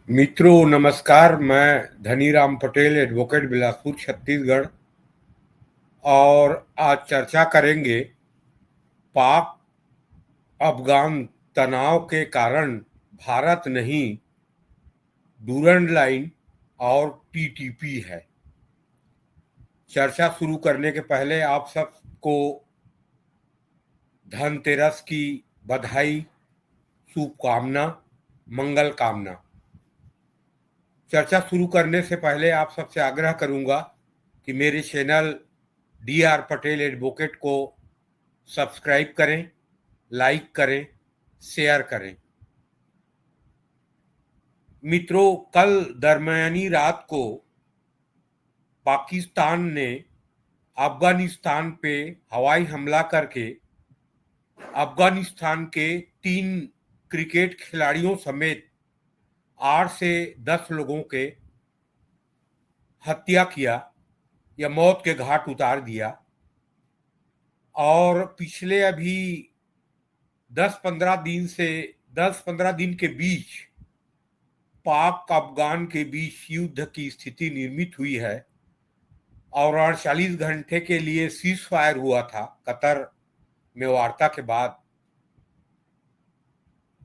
मित्रों नमस्कार। मैं धनीराम पटेल, एडवोकेट, बिलासपुर, छत्तीसगढ़। और आज चर्चा करेंगे पाक अफगान तनाव के कारण भारत नहीं, डूरंड लाइन और टीटीपी है। चर्चा शुरू करने के पहले आप सबको धनतेरस की बधाई, शुभकामना, मंगल कामना। चर्चा शुरू करने से पहले आप सबसे आग्रह करूंगा कि मेरे चैनल DR पटेल एडवोकेट को सब्सक्राइब करें, लाइक करें, शेयर करें। मित्रों, कल दरमियानी रात को पाकिस्तान ने अफगानिस्तान पे हवाई हमला करके अफगानिस्तान के 3 क्रिकेट खिलाड़ियों समेत 8 से 10 लोगों के हत्या किया या मौत के घाट उतार दिया। और पिछले अभी 10-15 दिन के बीच पाक अफगान के बीच युद्ध की स्थिति निर्मित हुई है और 48 घंटे के लिए सीज फायर हुआ था कतर में वार्ता के बाद।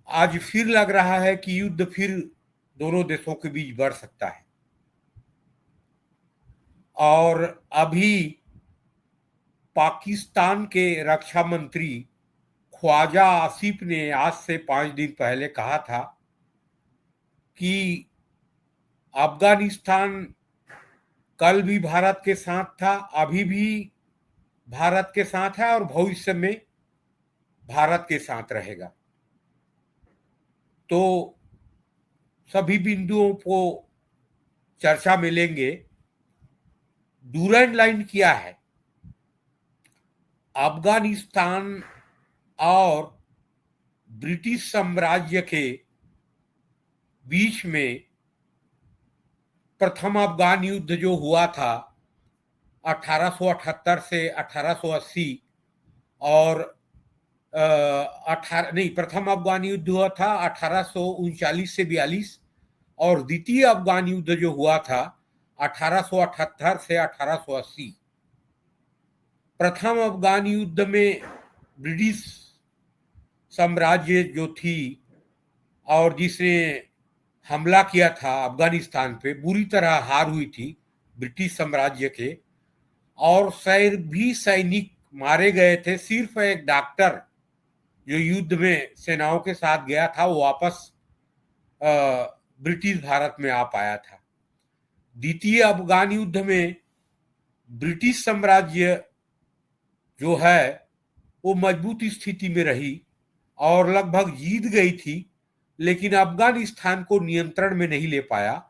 आज फिर लग रहा है कि युद्ध फिर दोनों देशों के बीच बढ़ सकता है। और अभी पाकिस्तान के रक्षा मंत्री ख्वाजा आसिफ ने आज से 5 दिन पहले कहा था कि अफगानिस्तान कल भी भारत के साथ था, अभी भी भारत के साथ है और भविष्य में भारत के साथ रहेगा। तो सभी बिंदुओं को चर्चा में लेंगे। डूरंड लाइन क्या है? अफगानिस्तान और ब्रिटिश साम्राज्य के बीच में प्रथम अफगान युद्ध जो हुआ था 1878 से 1880 और प्रथम अफगान युद्ध हुआ था 1839 से 42 और द्वितीय अफगान युद्ध जो हुआ था 1878 से 1880। प्रथम अफगान युद्ध में ब्रिटिश साम्राज्य जो थी और जिसने हमला किया था अफगानिस्तान पे, बुरी तरह हार हुई थी ब्रिटिश साम्राज्य के और भी सैनिक मारे गए थे। सिर्फ एक डॉक्टर जो युद्ध में सेनाओं के साथ गया था वो वापस ब्रिटिश भारत में आ पाया था। द्वितीय अफगान युद्ध में ब्रिटिश साम्राज्य जो है वो मजबूत स्थिति में रही और लगभग जीत गई थी, लेकिन अफगानिस्तान को नियंत्रण में नहीं ले पाया।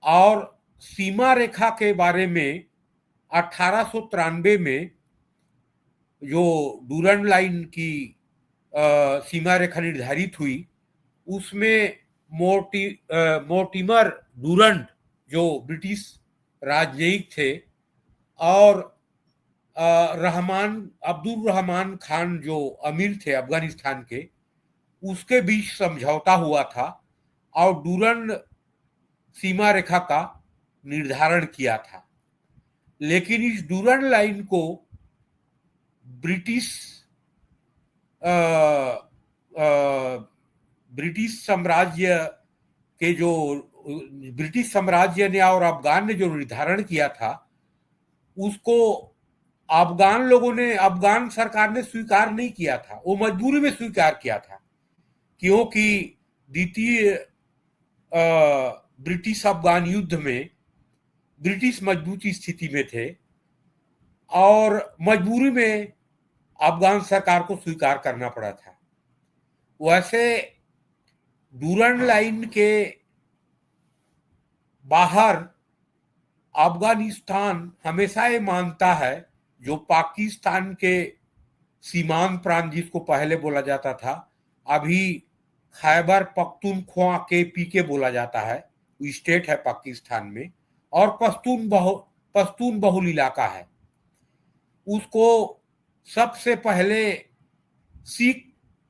और सीमा रेखा के बारे में 1893 में जो डूरंड लाइन की सीमा रेखा निर्धारित हुई उसमें मोर्टिमर डूरंड जो ब्रिटिश राजनयिक थे और अब्दुल रहमान खान जो अमीर थे अफगानिस्तान के, उसके बीच समझौता हुआ था और डूरंड सीमा रेखा का निर्धारण किया था। लेकिन इस डूरंड लाइन को ब्रिटिश साम्राज्य के जो ब्रिटिश साम्राज्य ने और अफगान ने जो निर्धारण किया था उसको अफगान सरकार ने स्वीकार नहीं किया था। वो मजबूरी में स्वीकार किया था क्योंकि द्वितीय ब्रिटिश अफगान युद्ध में ब्रिटिश मजबूत स्थिति में थे और मजबूरी में अफगान सरकार को स्वीकार करना पड़ा था। वैसे डूरंड लाइन के बाहर अफगानिस्तान हमेशा ये मानता है, जो पाकिस्तान के सीमांत प्रांत जिसको पहले बोला जाता था, अभी खैबर पख्तूनख्वा KPK बोला जाता है, स्टेट है पाकिस्तान में और पश्तून बहुल इलाका है। उसको सबसे पहले सिख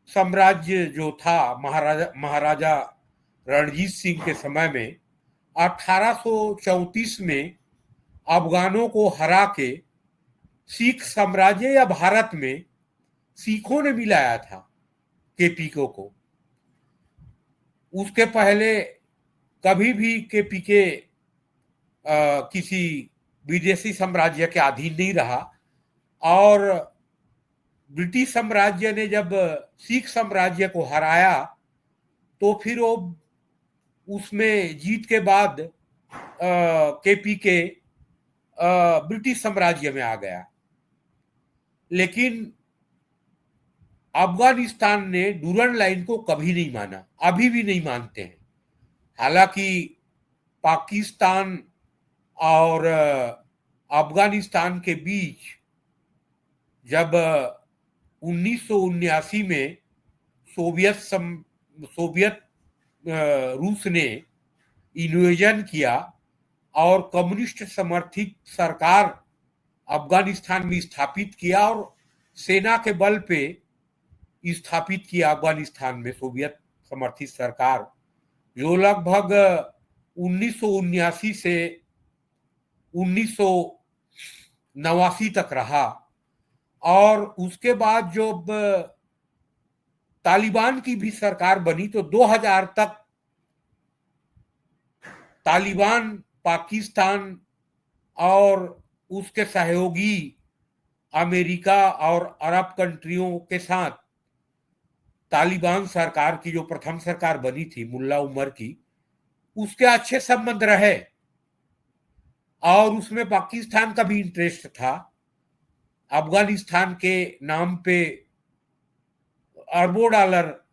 साम्राज्य जो था महाराजा रणजीत सिंह के समय में 1834 में अफगानों को हरा के सिख साम्राज्य या भारत में सिखों ने मिलाया था केपीके को। उसके पहले कभी भी केपीके किसी विदेशी साम्राज्य के अधीन नहीं रहा, और ब्रिटिश साम्राज्य ने जब सिख साम्राज्य को हराया तो फिर वो उसमें जीत के बाद केपीके ब्रिटिश साम्राज्य में आ गया। लेकिन अफगानिस्तान ने डूरन लाइन को कभी नहीं माना, अभी भी नहीं मानते हैं। हालांकि पाकिस्तान और अफगानिस्तान के बीच जब 1979 में सोवियत रूस ने इन्वेजन किया और कम्युनिस्ट समर्थित सरकार अफगानिस्तान में स्थापित किया और सेना के बल पे स्थापित किया अफगानिस्तान में सोवियत समर्थित सरकार, जो लगभग 1979 से 1989 तक रहा। और उसके बाद जब तालिबान की भी सरकार बनी तो 2000 तक तालिबान पाकिस्तान और उसके सहयोगी अमेरिका और अरब कंट्रियों के साथ तालिबान सरकार की जो प्रथम सरकार बनी थी मुल्ला उमर की, उसके अच्छे संबंध रहे और उसमें पाकिस्तान का भी इंटरेस्ट था। अफगानिस्तान के नाम पे अरबों डॉलर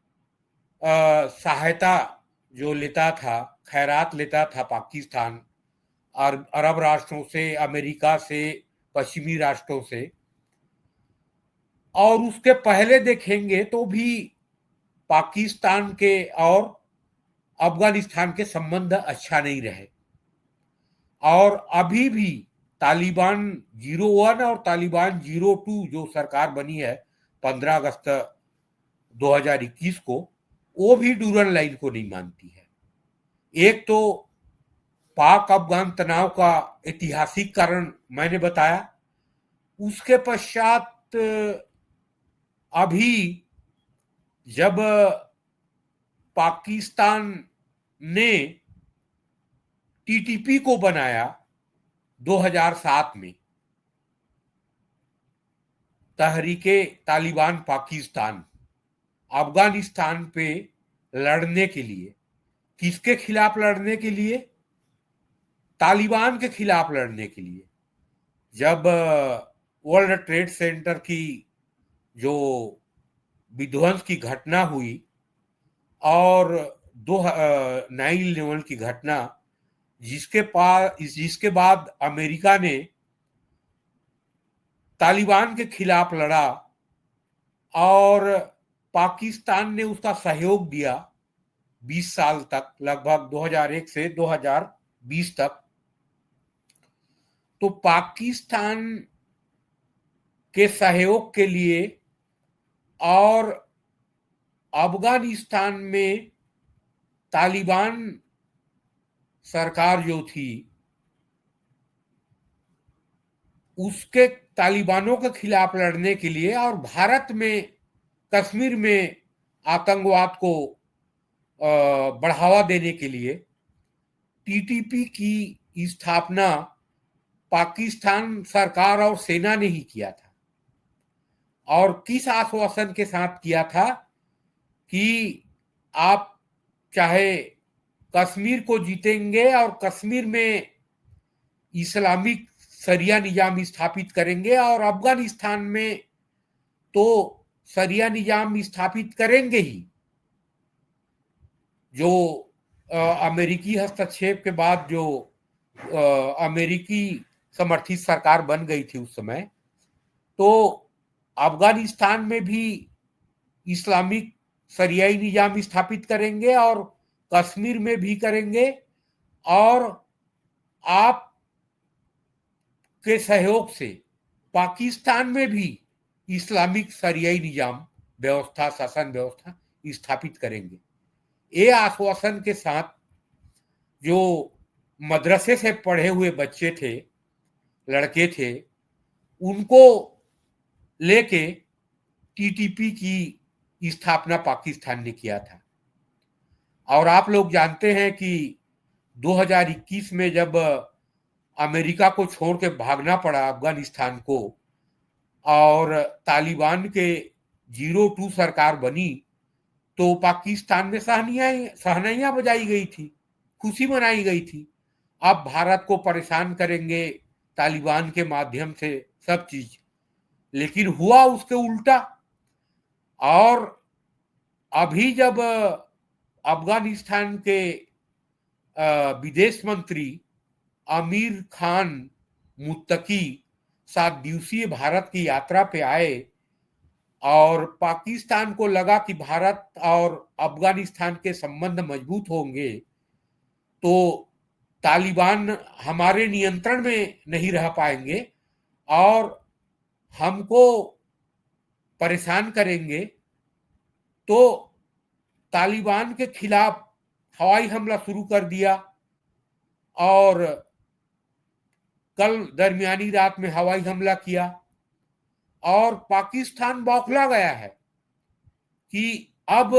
सहायता जो लेता था, खैरात लेता था पाकिस्तान और अरब राष्ट्रों से, अमेरिका से, पश्चिमी राष्ट्रों से। और उसके पहले देखेंगे तो भी पाकिस्तान के और अफगानिस्तान के संबंध अच्छा नहीं रहे। और अभी भी तालिबान 01 और तालिबान 02 जो सरकार बनी है 15 अगस्त 2021 को, वो भी डूरन लाइन को नहीं मानती है। एक तो पाक अफगान तनाव का ऐतिहासिक कारण मैंने बताया, उसके पश्चात अभी जब पाकिस्तान ने टीटीपी को बनाया 2007 में, तहरीके तालिबान पाकिस्तान, अफगानिस्तान पे लड़ने के लिए, किसके खिलाफ लड़ने के लिए? तालिबान के खिलाफ लड़ने के लिए। जब वर्ल्ड ट्रेड सेंटर की जो विध्वंस की घटना हुई और 9/11 की घटना, जिसके बाद अमेरिका ने तालिबान के खिलाफ लड़ा और पाकिस्तान ने उसका सहयोग दिया 20 साल तक, लगभग 2001 से 2020 तक। तो पाकिस्तान के सहयोग के लिए और अफगानिस्तान में तालिबान सरकार जो थी उसके तालिबानों के खिलाफ लड़ने के लिए और भारत में कश्मीर में आतंकवाद को बढ़ावा देने के लिए टीटीपी की स्थापना पाकिस्तान सरकार और सेना ने ही किया था। और किस आश्वासन के साथ किया था कि आप चाहे कश्मीर को जीतेंगे और कश्मीर में इस्लामिक शरिया निजाम स्थापित करेंगे और अफगानिस्तान में तो शरिया निजाम स्थापित करेंगे ही। जो अमेरिकी हस्तक्षेप के बाद जो अमेरिकी समर्थित सरकार बन गई थी उस समय, तो अफगानिस्तान में भी इस्लामिक शरियाई निजाम स्थापित करेंगे और कश्मीर में भी करेंगे, और आप के सहयोग से पाकिस्तान में भी इस्लामिक शरियाई निजाम व्यवस्था, शासन व्यवस्था स्थापित करेंगे। ये आश्वासन के साथ जो मदरसे से पढ़े हुए बच्चे थे, लड़के थे, उनको लेके टीटीपी की स्थापना पाकिस्तान ने किया था। और आप लोग जानते हैं कि 2021 में जब अमेरिका को छोड़ के भागना पड़ा अफगानिस्तान को और तालिबान के 02 सरकार बनी, तो पाकिस्तान में सहनाइयां बजाई गई थी, खुशी मनाई गई थी। अब भारत को परेशान करेंगे तालिबान के माध्यम से सब चीज, लेकिन हुआ उसके उल्टा। और अभी जब अफगानिस्तान के विदेश मंत्री आमिर खान मुत्तकी 7 दिवसीय भारत की यात्रा पे आए और पाकिस्तान को लगा कि भारत और अफगानिस्तान के संबंध मजबूत होंगे तो तालिबान हमारे नियंत्रण में नहीं रह पाएंगे और हमको परेशान करेंगे, तो तालिबान के खिलाफ हवाई हमला शुरू कर दिया। और कल दरमियानी रात में हवाई हमला किया और पाकिस्तान बौखला गया है कि अब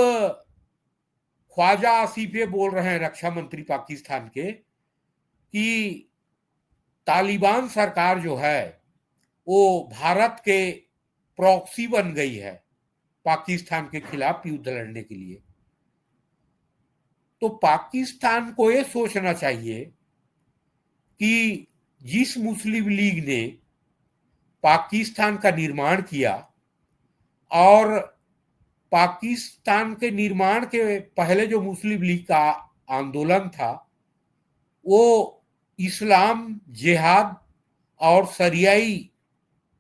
ख्वाजा आसिफ ये बोल रहे हैं, रक्षा मंत्री पाकिस्तान के, कि तालिबान सरकार जो है वो भारत के प्रॉक्सी बन गई है पाकिस्तान के खिलाफ युद्ध लड़ने के लिए। तो पाकिस्तान को ये सोचना चाहिए कि जिस मुस्लिम लीग ने पाकिस्तान का निर्माण किया और पाकिस्तान के निर्माण के पहले जो मुस्लिम लीग का आंदोलन था वो इस्लाम, जिहाद और शरियाई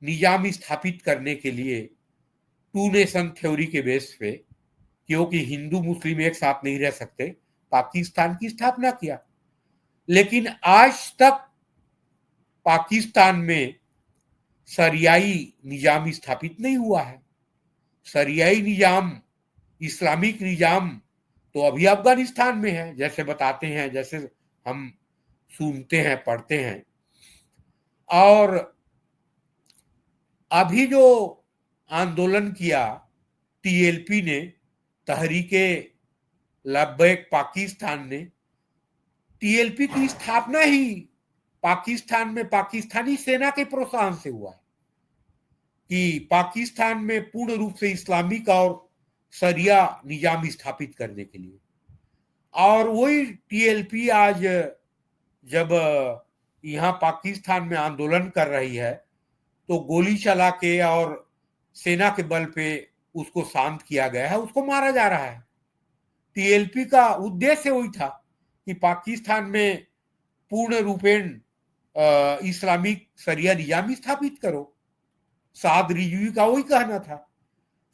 निजाम स्थापित करने के लिए 2 नेशन थ्योरी के बेस पे, क्योंकि हिंदू मुस्लिम एक साथ नहीं रह सकते, पाकिस्तान की स्थापना किया। लेकिन आज तक पाकिस्तान में शरियाई निजाम स्थापित नहीं हुआ है। शरियाई निजाम, इस्लामिक निजाम तो अभी अफगानिस्तान में है, जैसे बताते हैं, जैसे हम सुनते हैं, पढ़ते हैं। और अभी जो आंदोलन किया टीएलपी ने, तहरीके लब्बैक पाकिस्तान ने, टीएलपी की स्थापना ही पाकिस्तान में पाकिस्तानी सेना के प्रोत्साहन से हुआ है कि पाकिस्तान में पूर्ण रूप से इस्लामिक और शरिया निजाम स्थापित करने के लिए। और वही टीएलपी आज जब यहाँ पाकिस्तान में आंदोलन कर रही है तो गोली चला के और सेना के बल पे उसको शांत किया गया है, उसको मारा जा रहा है। टीएलपी का उद्देश्य वही था कि पाकिस्तान में पूर्ण रूपेण इस्लामिक शरिया निजाम स्थापित करो। साद रिजवी का वही कहना था।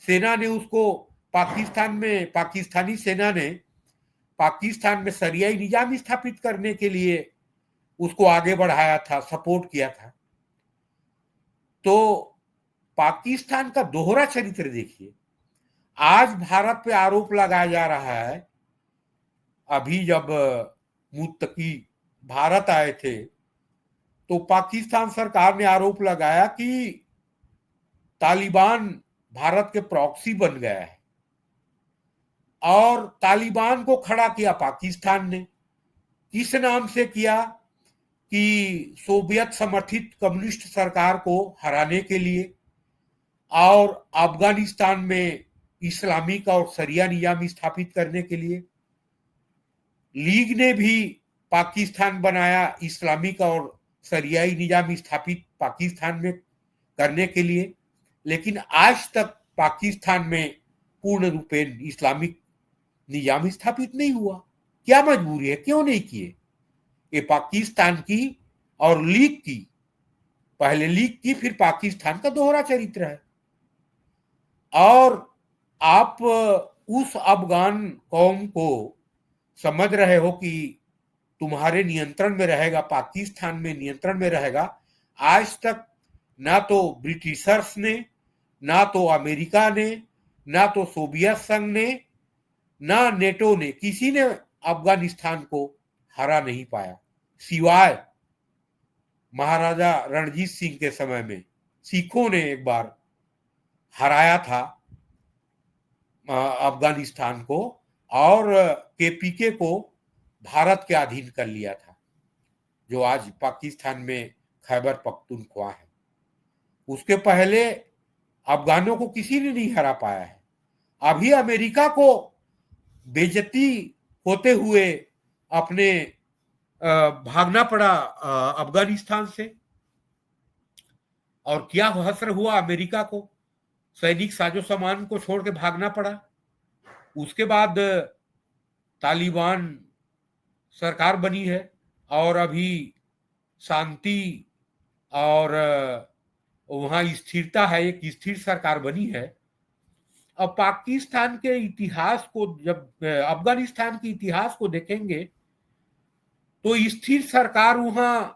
सेना ने उसको पाकिस्तानी सेना ने पाकिस्तान में शरियाई निजाम स्थापित करने के लिए उसको आगे बढ़ाया था, सपोर्ट किया था। तो पाकिस्तान का दोहरा चरित्र देखिए। आज भारत पे आरोप लगाया जा रहा है, अभी जब मुत्तकी भारत आए थे तो पाकिस्तान सरकार ने आरोप लगाया कि तालिबान भारत के प्रॉक्सी बन गया है और तालिबान को खड़ा किया पाकिस्तान ने। किस नाम से किया? कि सोवियत समर्थित कम्युनिस्ट सरकार को हराने के लिए और अफगानिस्तान में इस्लामिक और शरिया निजाम स्थापित करने के लिए। लीग ने भी पाकिस्तान बनाया इस्लामिक और शरियाई निजाम स्थापित पाकिस्तान में करने के लिए, लेकिन आज तक पाकिस्तान में पूर्ण रूपेण इस्लामिक निजाम स्थापित नहीं हुआ। क्या मजबूरी है, क्यों नहीं किए? ये पाकिस्तान की और लीग की, पहले लीग की फिर पाकिस्तान का दोहरा चरित्र है। और आप उस अफगान कौम को समझ रहे हो कि तुम्हारे नियंत्रण में रहेगा, पाकिस्तान में नियंत्रण में रहेगा। आज तक ना तो ब्रिटिशर्स ने, ना तो अमेरिका ने, ना तो सोवियत संघ ने ना नेटो ने, किसी ने अफगानिस्तान को हरा नहीं पाया, सिवाय महाराजा रणजीत सिंह के समय में सिखों ने एक बार हराया था अफगानिस्तान को, और केपीके को भारत के अधीन कर लिया था, जो आज पाकिस्तान में खैबर पख्तूनख्वा है। उसके पहले अफगानों को किसी ने नहीं हरा पाया है। अभी अमेरिका को बेइज्जती होते हुए अपने भागना पड़ा अफगानिस्तान से, और क्या हसर हुआ अमेरिका को, सैनिक साजो सामान को छोड़ के भागना पड़ा। उसके बाद तालिबान सरकार बनी है और अभी शांति और वहां स्थिरता है, एक स्थिर सरकार बनी है। अब पाकिस्तान के इतिहास को, जब अफगानिस्तान के इतिहास को देखेंगे तो स्थिर सरकार वहां,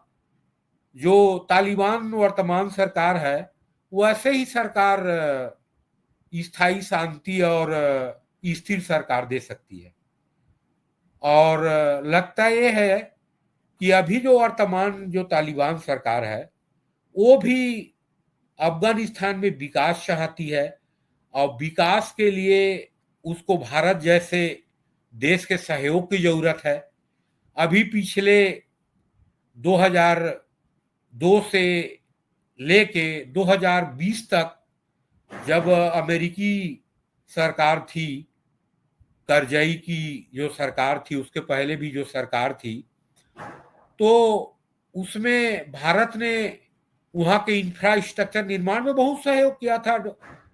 जो तालिबान वर्तमान सरकार है, वैसे ही सरकार स्थायी शांति और स्थिर सरकार दे सकती है। और लगता यह है कि अभी जो वर्तमान जो तालिबान सरकार है वो भी अफगानिस्तान में विकास चाहती है, और विकास के लिए उसको भारत जैसे देश के सहयोग की जरूरत है। अभी पिछले 2002 से लेके 2020 तक, जब अमेरिकी सरकार थी, करजई की जो सरकार थी, उसके पहले भी जो सरकार थी, तो उसमें भारत ने वहां के इंफ्रास्ट्रक्चर निर्माण में बहुत सहयोग किया था।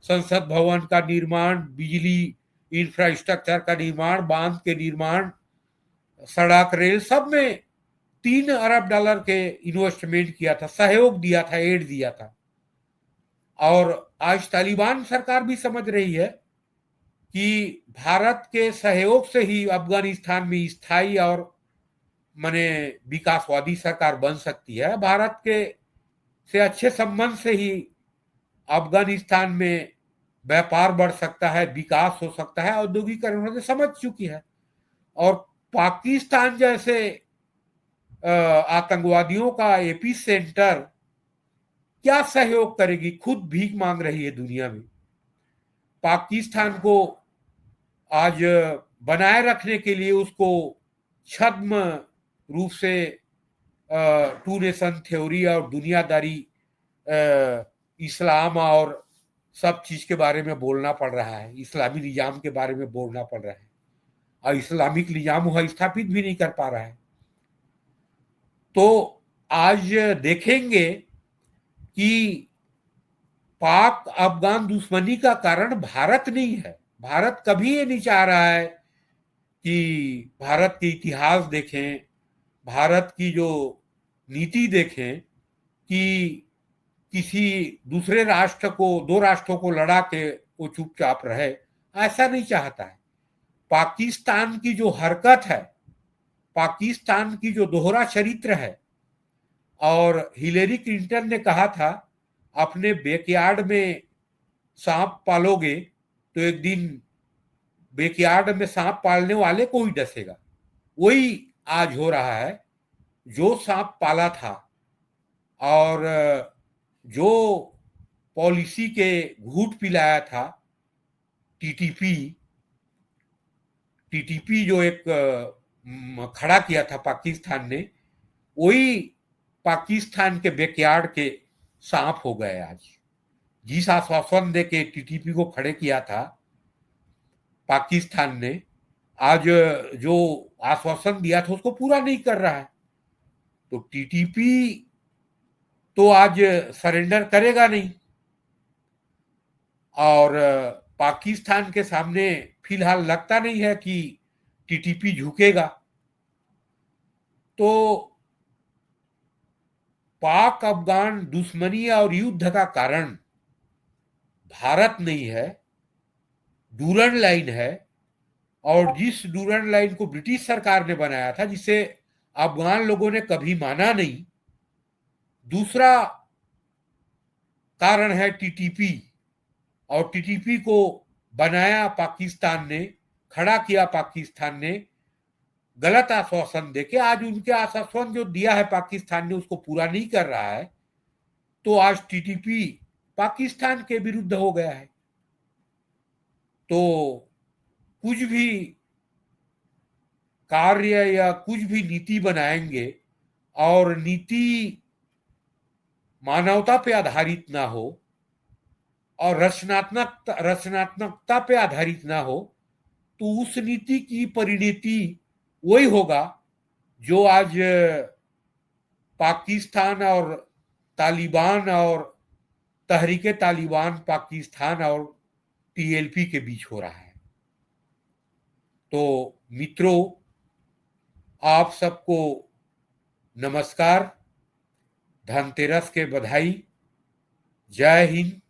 संसद भवन का निर्माण, बिजली इंफ्रास्ट्रक्चर का निर्माण, बांध के निर्माण, सड़क रेल, सब में $3 अरब के इन्वेस्टमेंट किया था, सहयोग दिया था, एड दिया था। और आज तालिबान सरकार भी समझ रही है कि भारत के सहयोग से ही अफगानिस्तान में स्थायी और माने विकासवादी सरकार बन सकती है। भारत के से अच्छे संबंध से ही अफगानिस्तान में व्यापार बढ़ सकता है, विकास हो सकता है, औद्योगिकरण होने समझ चुकी है। और पाकिस्तान जैसे आतंकवादियों का एपी सेंटर क्या सहयोग करेगी, खुद भीख मांग रही है दुनिया में। पाकिस्तान को आज बनाए रखने के लिए उसको छद्म रूप से टू नेशन थ्योरी और दुनियादारी, इस्लाम और सब चीज के बारे में बोलना पड़ रहा है, इस्लामी निजाम के बारे में बोलना पड़ रहा है, और इस्लामिक निजाम वह स्थापित भी नहीं कर पा रहा है। तो आज देखेंगे कि पाक अफगान दुश्मनी का कारण भारत नहीं है। भारत कभी ये नहीं चाह रहा है कि भारत के इतिहास देखें, भारत की जो नीति देखें कि किसी दूसरे राष्ट्र को, दो राष्ट्रों को लड़ा के वो चुपचाप रहे, ऐसा नहीं चाहता है। पाकिस्तान की जो हरकत है, पाकिस्तान की जो दोहरा चरित्र है, और हिलेरी क्लिंटन ने कहा था अपने बैकयार्ड में सांप पालोगे तो एक दिन बैकयार्ड में सांप पालने वाले को ही डसेगा। वही आज हो रहा है। जो सांप पाला था और जो पॉलिसी के घूंट पिलाया था, टीटीपी, टीटीपी जो एक खड़ा किया था पाकिस्तान ने, वही पाकिस्तान के बैकयार्ड के सांप हो गए। आज जिस आश्वासन दे के टीटीपी को खड़े किया था पाकिस्तान ने, आज जो आश्वासन दिया था उसको पूरा नहीं कर रहा है। तो टीटीपी तो आज सरेंडर करेगा नहीं, और पाकिस्तान के सामने फिलहाल लगता नहीं है कि टीटीपी झुकेगा। तो पाक अफगान दुश्मनी और युद्ध का कारण भारत नहीं है, डूरन लाइन है। और जिस डूरन लाइन को ब्रिटिश सरकार ने बनाया था, जिसे अफगान लोगों ने कभी माना नहीं, दूसरा कारण है टीटीपी। और टीटीपी को बनाया पाकिस्तान ने खड़ा किया पाकिस्तान ने गलत आश्वासन देके। आज उनके आश्वासन जो दिया है पाकिस्तान ने उसको पूरा नहीं कर रहा है, तो आज टीटीपी पाकिस्तान के विरुद्ध हो गया है। तो कुछ भी कार्य या कुछ भी नीति बनाएंगे और नीति मानवता पे आधारित ना हो और रचनात्मकता पे आधारित ना हो, तो उस नीति की परिणति वही होगा जो आज पाकिस्तान और तालिबान और तहरीके तालिबान पाकिस्तान और टीएलपी के बीच हो रहा है। तो मित्रों, आप सबको नमस्कार, धनतेरस के बधाई, जय हिंद,